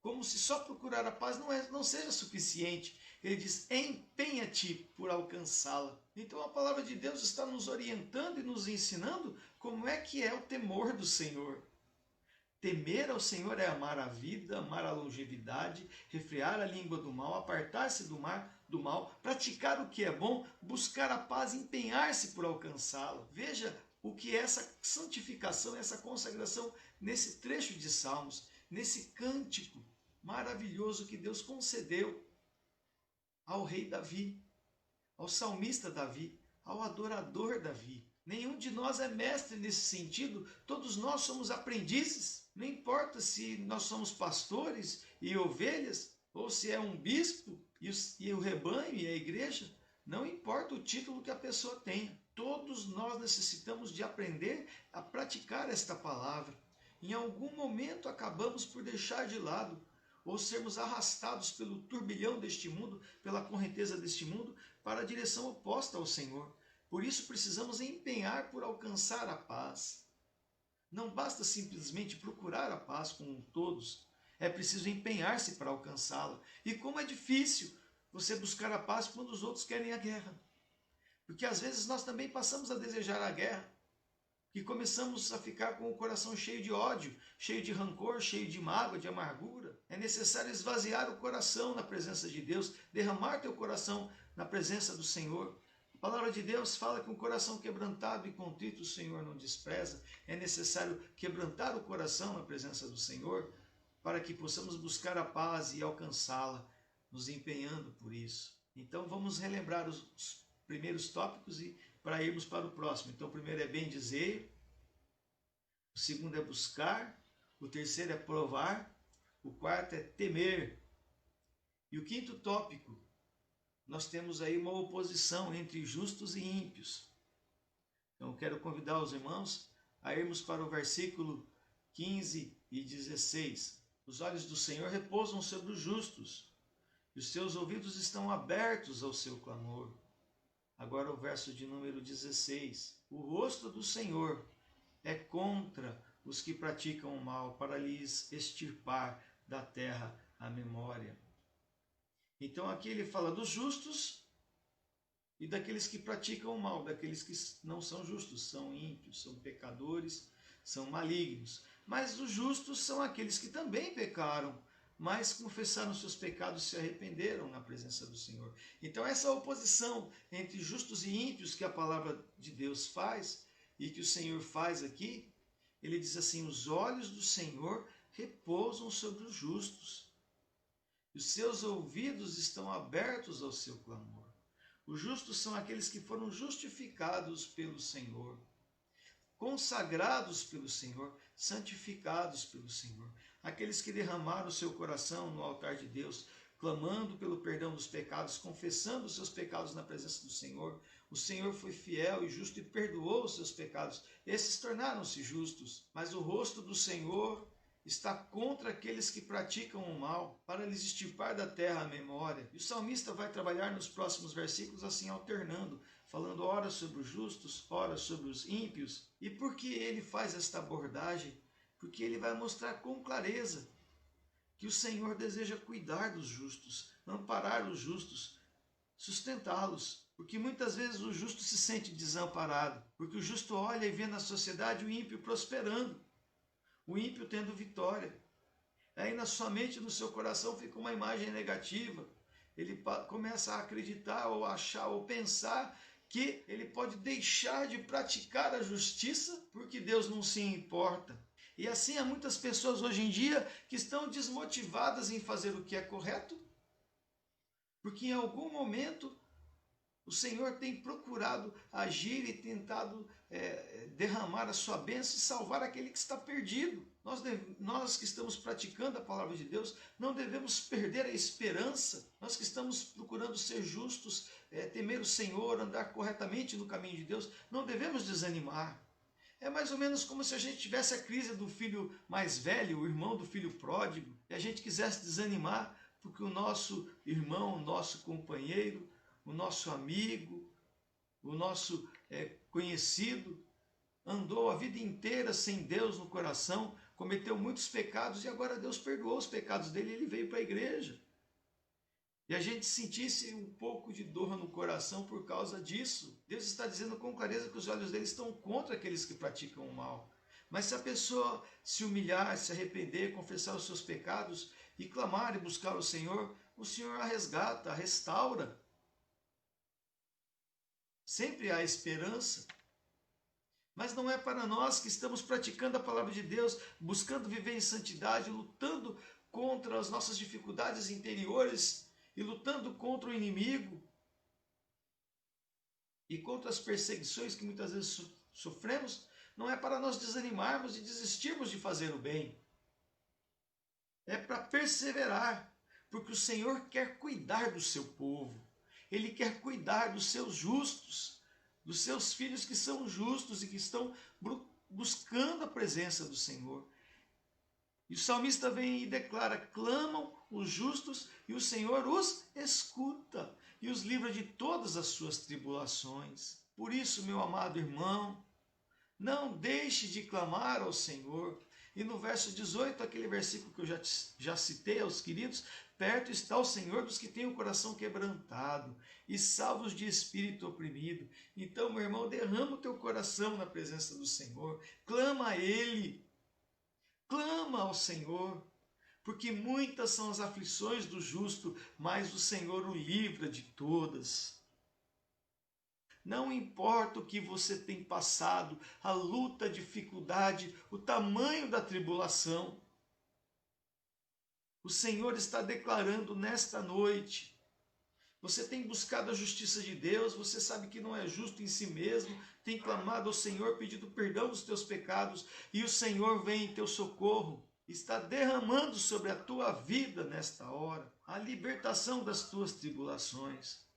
como se só procurar a paz não seja suficiente. Ele diz, empenha-te por alcançá-la. Então a palavra de Deus está nos orientando e nos ensinando como é que é o temor do Senhor. Temer ao Senhor é amar a vida, amar a longevidade, refrear a língua do mal, apartar-se do mal, praticar o que é bom, buscar a paz, empenhar-se por alcançá-la. Veja o que é essa santificação, essa consagração nesse trecho de Salmos, nesse cântico maravilhoso que Deus concedeu ao rei Davi, ao salmista Davi, ao adorador Davi. Nenhum de nós é mestre nesse sentido, todos nós somos aprendizes. Não importa se nós somos pastores e ovelhas, ou se é um bispo e o rebanho e a igreja, não importa o título que a pessoa tenha. Todos nós necessitamos de aprender a praticar esta palavra. Em algum momento acabamos por deixar de lado, ou sermos arrastados pelo turbilhão deste mundo, pela correnteza deste mundo, para a direção oposta ao Senhor. Por isso precisamos empenhar por alcançar a paz. Não basta simplesmente procurar a paz com todos, é preciso empenhar-se para alcançá-la. E como é difícil você buscar a paz quando os outros querem a guerra. Porque às vezes nós também passamos a desejar a guerra, que começamos a ficar com o coração cheio de ódio, cheio de rancor, cheio de mágoa, de amargura. É necessário esvaziar o coração na presença de Deus, derramar teu coração na presença do Senhor. A palavra de Deus fala que um coração quebrantado e contrito o Senhor não despreza. É necessário quebrantar o coração na presença do Senhor para que possamos buscar a paz e alcançá-la, nos empenhando por isso. Então vamos relembrar os primeiros tópicos e para irmos para o próximo. Então o primeiro é bem dizer, o segundo é buscar, o terceiro é provar, o quarto é temer. E o quinto tópico, nós temos aí uma oposição entre justos e ímpios. Então eu quero convidar os irmãos a irmos para o versículo 15 e 16. Os olhos do Senhor repousam sobre os justos, e os seus ouvidos estão abertos ao seu clamor. Agora o verso de número 16. O rosto do Senhor é contra os que praticam o mal, para lhes extirpar da terra a memória. Então aqui ele fala dos justos e daqueles que praticam o mal, daqueles que não são justos, são ímpios, são pecadores, são malignos. Mas os justos são aqueles que também pecaram, mas confessaram seus pecados e se arrependeram na presença do Senhor. Então essa oposição entre justos e ímpios que a palavra de Deus faz e que o Senhor faz aqui, ele diz assim, os olhos do Senhor repousam sobre os justos, e os seus ouvidos estão abertos ao seu clamor. Os justos são aqueles que foram justificados pelo Senhor, consagrados pelo Senhor, santificados pelo Senhor. Aqueles que derramaram o seu coração no altar de Deus, clamando pelo perdão dos pecados, confessando os seus pecados na presença do Senhor. O Senhor foi fiel e justo e perdoou os seus pecados. Esses tornaram-se justos. Mas o rosto do Senhor está contra aqueles que praticam o mal, para lhes extirpar da terra a memória. E o salmista vai trabalhar nos próximos versículos assim, alternando, falando ora sobre os justos, ora sobre os ímpios. E por que ele faz esta abordagem? Porque ele vai mostrar com clareza que o Senhor deseja cuidar dos justos, amparar os justos, sustentá-los. Porque muitas vezes o justo se sente desamparado, porque o justo olha e vê na sociedade o ímpio prosperando, o ímpio tendo vitória. Aí na sua mente, no seu coração fica uma imagem negativa. Ele começa a acreditar ou achar ou pensar que ele pode deixar de praticar a justiça porque Deus não se importa. E assim há muitas pessoas hoje em dia que estão desmotivadas em fazer o que é correto, porque em algum momento o Senhor tem procurado agir e tentado derramar a sua bênção e salvar aquele que está perdido. Nós que estamos praticando a palavra de Deus, não devemos perder a esperança. Nós que estamos procurando ser justos, temer o Senhor, andar corretamente no caminho de Deus, não devemos desanimar. É mais ou menos como se a gente tivesse a crise do filho mais velho, o irmão do filho pródigo, e a gente quisesse desanimar porque o nosso irmão, o nosso companheiro, o nosso amigo, o nosso conhecido, andou a vida inteira sem Deus no coração, cometeu muitos pecados e agora Deus perdoou os pecados dele e ele veio para a igreja. E a gente sentisse um pouco de dor no coração por causa disso. Deus está dizendo com clareza que os olhos dele estão contra aqueles que praticam o mal. Mas se a pessoa se humilhar, se arrepender, confessar os seus pecados e clamar e buscar o Senhor a resgata, a restaura. Sempre há esperança. Mas não é para nós que estamos praticando a palavra de Deus, buscando viver em santidade, lutando contra as nossas dificuldades interiores e lutando contra o inimigo e contra as perseguições que muitas vezes sofremos, não é para nós desanimarmos e desistirmos de fazer o bem. É para perseverar, porque o Senhor quer cuidar do seu povo. Ele quer cuidar dos seus justos, dos seus filhos que são justos e que estão buscando a presença do Senhor. E o salmista vem e declara, clamam os justos e o Senhor os escuta e os livra de todas as suas tribulações. Por isso, meu amado irmão, não deixe de clamar ao Senhor E no verso 18, aquele versículo que eu já citei aos queridos, perto está o Senhor dos que têm o coração quebrantado e salvos de espírito oprimido. Então, meu irmão, derrama o teu coração na presença do Senhor, clama a Ele, clama ao Senhor, porque muitas são as aflições do justo, mas o Senhor o livra de todas. Não importa o que você tem passado, a luta, a dificuldade, o tamanho da tribulação, o Senhor está declarando nesta noite. Você tem buscado a justiça de Deus, você sabe que não é justo em si mesmo, tem clamado ao Senhor, pedido perdão dos teus pecados, e o Senhor vem em teu socorro, está derramando sobre a tua vida nesta hora a libertação das tuas tribulações.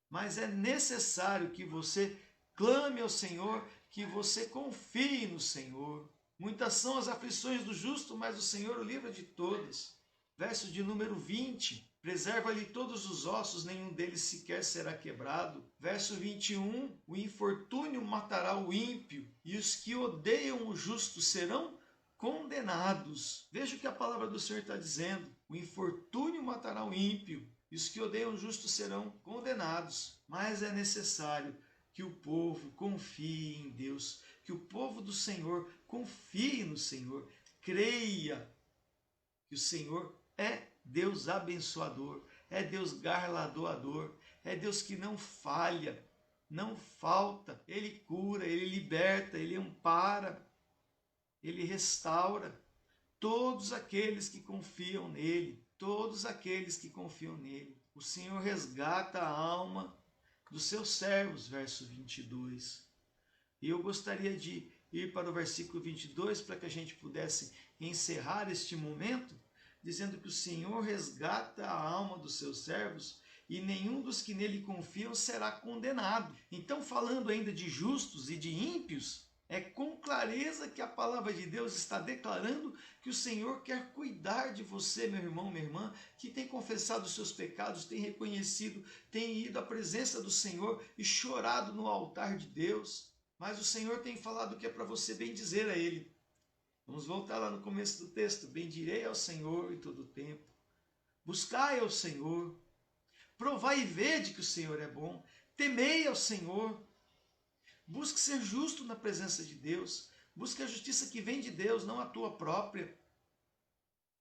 Mas é necessário que você clame ao Senhor, que você confie no Senhor. Muitas são as aflições do justo, mas o Senhor o livra de todas. Verso de número 20. Preserva-lhe todos os ossos, nenhum deles sequer será quebrado. Verso 21. O infortúnio matará o ímpio, e os que odeiam o justo serão condenados. Veja o que a palavra do Senhor está dizendo. O infortúnio matará o ímpio, e os que odeiam o justo serão condenados. Mas é necessário que o povo confie em Deus, que o povo do Senhor confie no Senhor, creia que o Senhor é Deus abençoador, é Deus galardoador, é Deus que não falha, não falta. Ele cura, Ele liberta, Ele ampara, Ele restaura todos aqueles que confiam nele. Todos aqueles que confiam nele. O Senhor resgata a alma dos seus servos, verso 22. E eu gostaria de ir para o versículo 22 para que a gente pudesse encerrar este momento, dizendo que o Senhor resgata a alma dos seus servos e nenhum dos que nele confiam será condenado. Então, falando ainda de justos e de ímpios, é com clareza que a palavra de Deus está declarando que o Senhor quer cuidar de você, meu irmão, minha irmã, que tem confessado os seus pecados, tem reconhecido, tem ido à presença do Senhor e chorado no altar de Deus. Mas o Senhor tem falado que é para você bendizer a Ele. Vamos voltar lá no começo do texto. Bendirei ao Senhor em todo o tempo. Buscai ao Senhor. Provai e vede que o Senhor é bom. Temei ao Senhor. Busque ser justo na presença de Deus. Busque a justiça que vem de Deus, não a tua própria.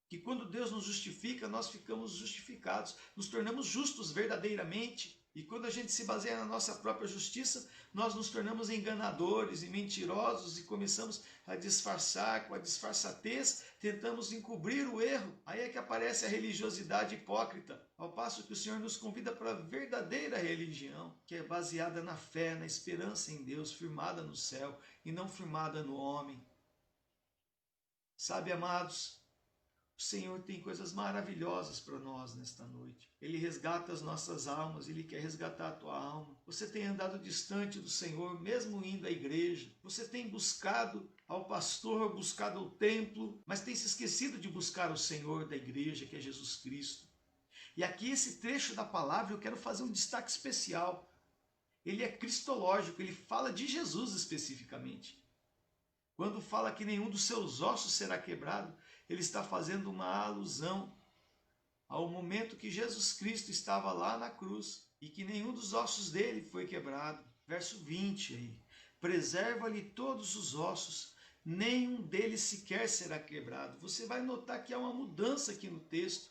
Que quando Deus nos justifica, nós ficamos justificados, nos tornamos justos verdadeiramente. E quando a gente se baseia na nossa própria justiça, nós nos tornamos enganadores e mentirosos e começamos a disfarçar, com a disfarçatez, tentamos encobrir o erro. Aí é que aparece a religiosidade hipócrita, ao passo que o Senhor nos convida para a verdadeira religião, que é baseada na fé, na esperança em Deus, firmada no céu e não firmada no homem. Sabe, amados, o Senhor tem coisas maravilhosas para nós nesta noite. Ele resgata as nossas almas, Ele quer resgatar a tua alma. Você tem andado distante do Senhor, mesmo indo à igreja. Você tem buscado ao pastor, buscado ao templo, mas tem se esquecido de buscar o Senhor da igreja, que é Jesus Cristo. E aqui esse trecho da palavra eu quero fazer um destaque especial. Ele é cristológico, ele fala de Jesus especificamente. Quando fala que nenhum dos seus ossos será quebrado, ele está fazendo uma alusão ao momento que Jesus Cristo estava lá na cruz e que nenhum dos ossos dele foi quebrado. Verso 20 aí. Preserva-lhe todos os ossos, nenhum deles sequer será quebrado. Você vai notar que há uma mudança aqui no texto,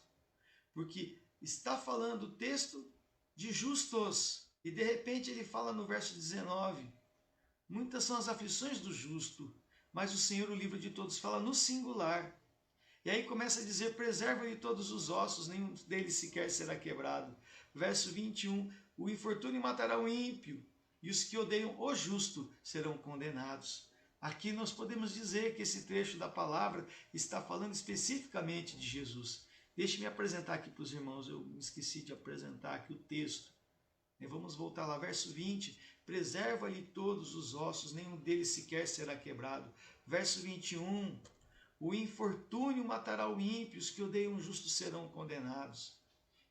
porque está falando o texto de justos e de repente ele fala no verso 19, muitas são as aflições do justo, mas o Senhor o livra de todos, fala no singular. E aí começa a dizer, preserva-lhe todos os ossos, nenhum deles sequer será quebrado. Verso 21, o infortúnio matará o ímpio, e os que odeiam o justo serão condenados. Aqui nós podemos dizer que esse trecho da palavra está falando especificamente de Jesus. Deixe-me apresentar aqui para os irmãos, eu me esqueci de apresentar aqui o texto. Vamos voltar lá, verso 20, preserva-lhe todos os ossos, nenhum deles sequer será quebrado. Verso 21, o infortúnio matará o ímpio, os que odeiam o justo serão condenados.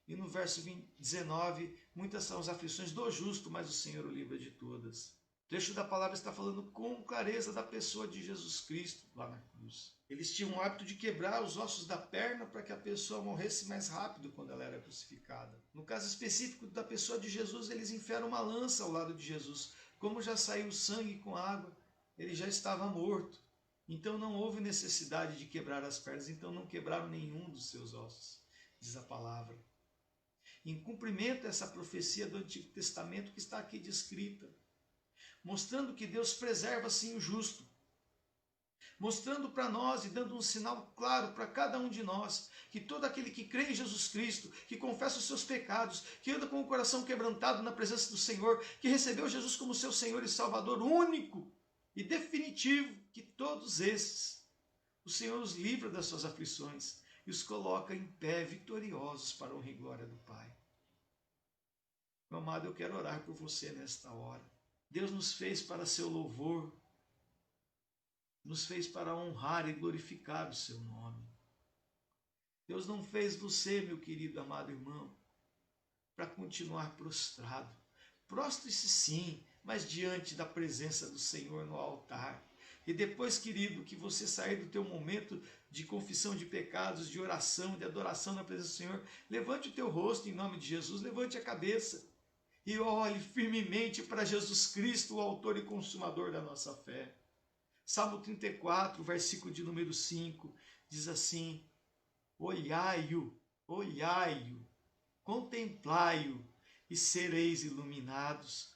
E no verso 19, muitas são as aflições do justo, mas o Senhor o livra de todas. trecho da palavra está falando com clareza da pessoa de Jesus Cristo lá na cruz. Eles tinham o hábito de quebrar os ossos da perna para que a pessoa morresse mais rápido quando ela era crucificada. No caso específico da pessoa de Jesus, eles enfiaram uma lança ao lado de Jesus. Como já saiu sangue com água, ele já estava morto. Então não houve necessidade de quebrar as pernas, então não quebraram nenhum dos seus ossos, diz a palavra. Em cumprimento a essa profecia do Antigo Testamento que está aqui descrita, mostrando que Deus preserva sim o justo, mostrando para nós e dando um sinal claro para cada um de nós, que todo aquele que crê em Jesus Cristo, que confessa os seus pecados, que anda com o coração quebrantado na presença do Senhor, que recebeu Jesus como seu Senhor e Salvador único e definitivo, que todos esses, o Senhor os livra das suas aflições e os coloca em pé vitoriosos para a honra e glória do Pai. Meu amado, eu quero orar por você nesta hora. Deus nos fez para seu louvor, nos fez para honrar e glorificar o seu nome. Deus não fez você, meu querido amado irmão, para continuar prostrado. Prostre-se sim, mas diante da presença do Senhor no altar. E depois, querido, que você sair do teu momento de confissão de pecados, de oração, de adoração na presença do Senhor, levante o teu rosto em nome de Jesus, levante a cabeça e olhe firmemente para Jesus Cristo, o autor e consumador da nossa fé. Salmo 34, versículo de número 5, diz assim: olhai-o, olhai-o, contemplai-o e sereis iluminados.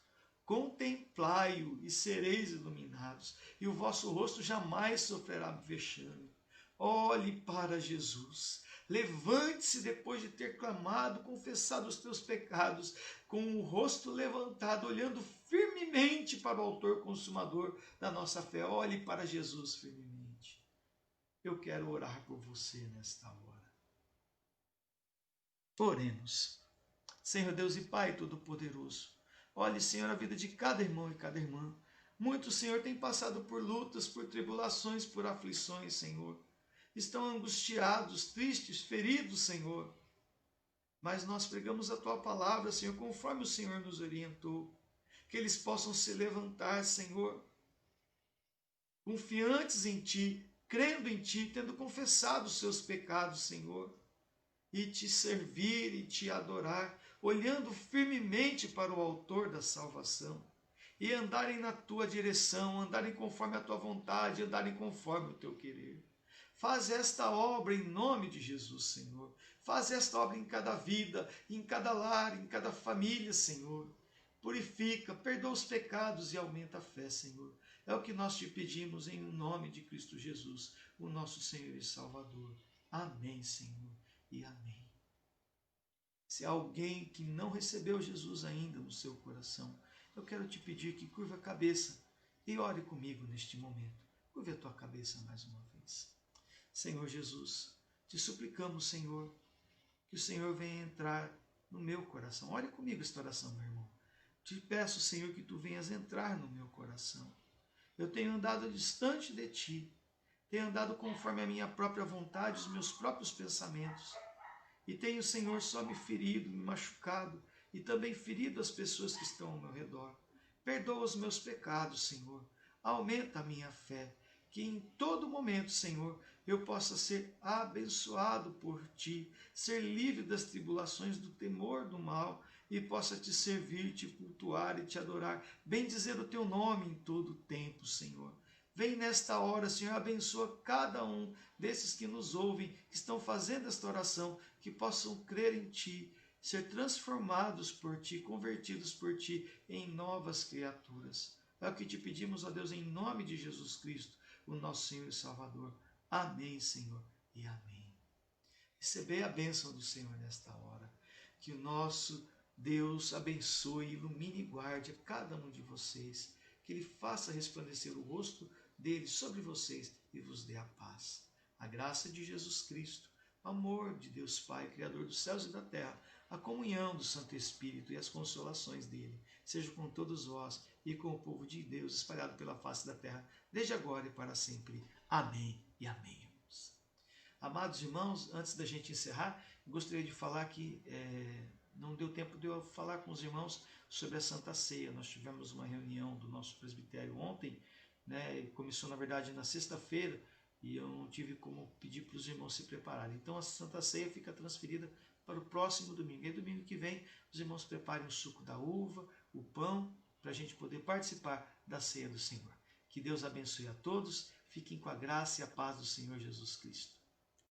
Contemplai-o e sereis iluminados, e o vosso rosto jamais sofrerá vexame. Olhe para Jesus. Levante-se depois de ter clamado, confessado os teus pecados, com o rosto levantado, olhando firmemente para o autor consumador da nossa fé. Olhe para Jesus firmemente. Eu quero orar por você nesta hora. Oremos. Senhor Deus e Pai Todo-Poderoso, olhe, Senhor, a vida de cada irmão e cada irmã. Muitos, Senhor, têm passado por lutas, por tribulações, por aflições, Senhor. Estão angustiados, tristes, feridos, Senhor. Mas nós pregamos a Tua palavra, Senhor, conforme o Senhor nos orientou. Que eles possam se levantar, Senhor, confiantes em Ti, crendo em Ti, tendo confessado os seus pecados, Senhor, e Te servir e Te adorar, olhando firmemente para o autor da salvação, e andarem na Tua direção, andarem conforme a Tua vontade, andarem conforme o Teu querer. Faz esta obra em nome de Jesus, Senhor. Faz esta obra em cada vida, em cada lar, em cada família, Senhor. Purifica, perdoa os pecados e aumenta a fé, Senhor. É o que nós te pedimos em nome de Cristo Jesus, o nosso Senhor e Salvador. Amém, Senhor, e amém. Se há alguém que não recebeu Jesus ainda no seu coração, eu quero te pedir que curva a cabeça e ore comigo neste momento. Curva a tua cabeça mais uma vez. Senhor Jesus, te suplicamos, Senhor, que o Senhor venha entrar no meu coração. Ore comigo esta oração, meu irmão. Te peço, Senhor, que tu venhas entrar no meu coração. Eu tenho andado distante de ti, tenho andado conforme a minha própria vontade, os meus próprios pensamentos. E tenho, Senhor, só me ferido, me machucado e também ferido as pessoas que estão ao meu redor. Perdoa os meus pecados, Senhor. Aumenta a minha fé. Que em todo momento, Senhor, eu possa ser abençoado por Ti, ser livre das tribulações, do temor do mal, e possa Te servir, Te cultuar e Te adorar, bem dizer o Teu nome em todo o tempo, Senhor. Vem nesta hora, Senhor, abençoa cada um desses que nos ouvem, que estão fazendo esta oração, que possam crer em Ti, ser transformados por Ti, convertidos por Ti em novas criaturas. É o que Te pedimos, ó Deus, em nome de Jesus Cristo, o nosso Senhor e Salvador. Amém, Senhor, e amém. Recebei a bênção do Senhor nesta hora. Que o nosso Deus abençoe, ilumine e guarde a cada um de vocês. Que Ele faça resplandecer o rosto dele sobre vocês e vos dê a paz. A graça de Jesus Cristo, o amor de Deus Pai, Criador dos céus e da terra, a comunhão do Santo Espírito e as consolações dele, seja com todos vós e com o povo de Deus espalhado pela face da terra, desde agora e para sempre. Amém e amém. Amados irmãos, antes da gente encerrar, gostaria de falar que não deu tempo de eu falar com os irmãos sobre a Santa Ceia. Nós tivemos uma reunião do nosso nosso presbitério ontem, né? Começou, na verdade, na sexta-feira, e eu não tive como pedir para os irmãos se prepararem. Então a Santa Ceia fica transferida para o próximo domingo. E domingo que vem, os irmãos preparem o suco da uva, o pão, para a gente poder participar da ceia do Senhor. Que Deus abençoe a todos, fiquem com a graça e a paz do Senhor Jesus Cristo.